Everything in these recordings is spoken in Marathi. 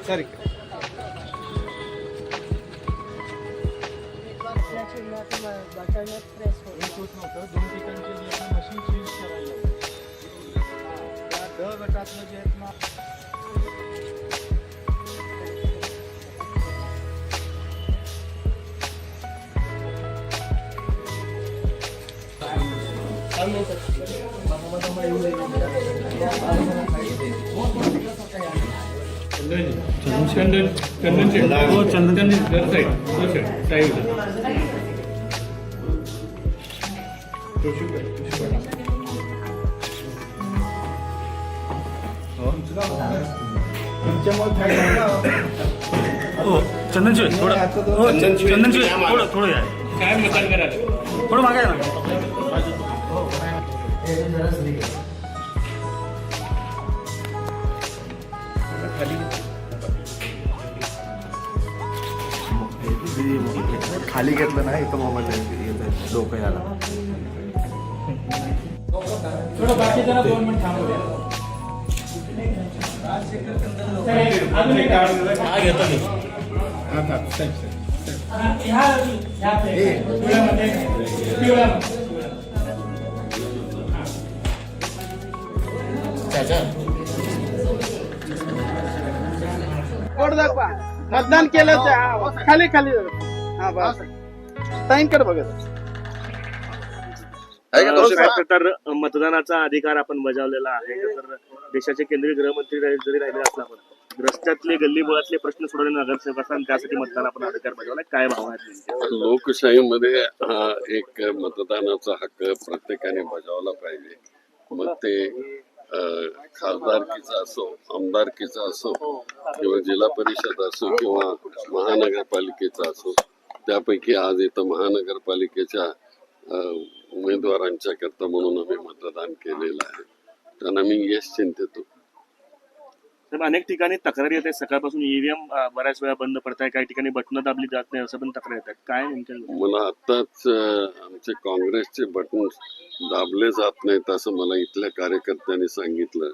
सर प्रेस होत नव्हतं. 2 ठिकाणचे जे आहे मशीन चेंज करायला त्या ड गटातलं जे आहेत ना चंदनशिवाय थोडं या काय मसाल करायला थोडं मागे ना खाली घेतलं नाही तर मोबाईल डोकं याला थोडं बाकी जरा 2 मिनिट थांबू द्या. अजून एक घेतो मी कोड दाखवा मतदान केलं खाली खाली हा बस साईनकडे बघत तर मतदानाचा अधिकार आपण बजावलेला आहे. तर देशाचे केंद्रीय गृहमंत्री जरी राहिले असला पण रस्त्यातले गल्ली बोळातले प्रश्न सोडवणे नगरसेवक असतात, त्यासाठी मतदान आपण अधिकार बजावला. काय भावना आहेत? लोकशाहीमध्ये हा एक मतदानाचा हक्क प्रत्येकाने बजावला पाहिजे. मग ते खासदारकीचा असो, आमदारकीचा असो किंवा जिल्हा परिषद असो किंवा महानगरपालिकेचा असो. त्यापैकी आज इथं महानगरपालिकेच्या उमेदवारांच्या करता म्हणून आम्ही मतदान केलेलं आहे. त्यांना मी यश चिंतितो. तर अनेक ठिकाणी तक्रारी येत आहेत. सकाळपासून ईव्हीएम बऱ्याच वेळा बंद पडत आहे, काही ठिकाणी बटणं दाबली जात नाही, असं पण तक्रार येतात. काय नेमकं? मला आत्ताच आमचे काँग्रेसचे बटन दाबले जात नाहीत असं मला इथल्या कार्यकर्त्यांनी सांगितलं,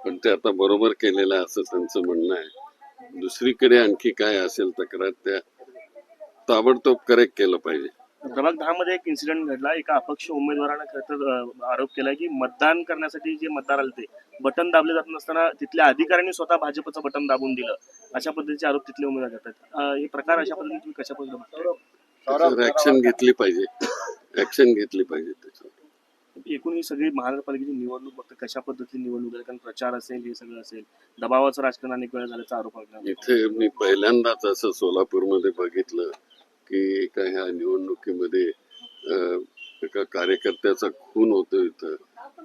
पण ते आता बरोबर केलेलं आहे असं त्यांचं म्हणणं आहे. दुसरीकडे आणखी काय असेल तक्रार त्या ताबडतोब करेक्ट केलं पाहिजे. प्रभाग 10 मध्ये एक इन्सिडेंट घडला. एका अपक्ष उमेदवाराने खरं तर आरोप केलाय की मतदान करण्यासाठी जे मतदार आले ते बटन दाबले जात नसताना तिथल्या अधिकाऱ्यांनी स्वतः भाजपचं बटन दाबून दिलं, अशा पद्धतीचे आरोप तिथले उमेदवार करतात. हे प्रकार अशा पद्धतीने तुम्ही कशा पद्धतीने ऍक्शन घेतली पाहिजे, ऍक्शन घेतली पाहिजे त्याच्यावर. एकूण ही सगळी महानगरपालिकेची निवडणूक बघता कशा पद्धतीने निवडणूक आहे? कारण प्रचार असेल, हे सगळं असेल, दबावाचं राजकारण अनेक वेळा झाल्याचा आरोप आहे. इथे मी पहिल्यांदाच असं सोलापूरमध्ये बघितलं की एका ह्या निवडणुकीमध्ये एका कार्यकर्त्याचा खून होतो इथं.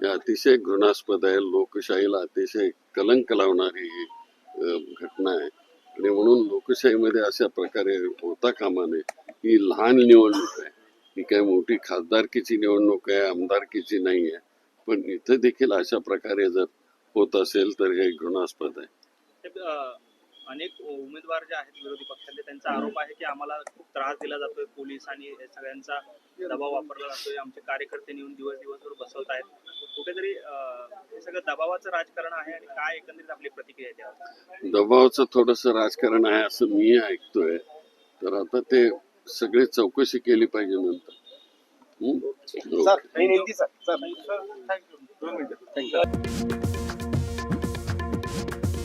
हे अतिशय घृणास्पद आहे. लोकशाहीला अतिशय कलंक लावणारी घटना आहे आणि म्हणून लोकशाहीमध्ये अशा प्रकारे होता कामा नये. ही लहान निवडणूक आहे, ही काही मोठी खासदारकीची निवडणूक आहे, आमदारकीची नाही आहे. पण इथं देखील अशा प्रकारे जर होत असेल तर हे घृणास्पद आहे. अनेक उमेदवार जे आहेत विरोधी पक्षातले त्यांचा आरोप आहे की आम्हाला खूप त्रास दिला जातोय, पोलीस आणि सगळ्यांचा दबाव वापरला जातोय, आमचे कार्यकर्ते नेऊन दिवसभर बसवत आहेत. कुठेतरी हे सगळं दबावाचं राजकारण आहे आणि काय एकंदरीत आपली प्रतिक्रिया आहे त्यावर? दबावाचं थोडस राजकारण आहे असं मी ऐकतोय. तर आता ते सगळे चौकशी केली पाहिजे नंतर. Sir thank you.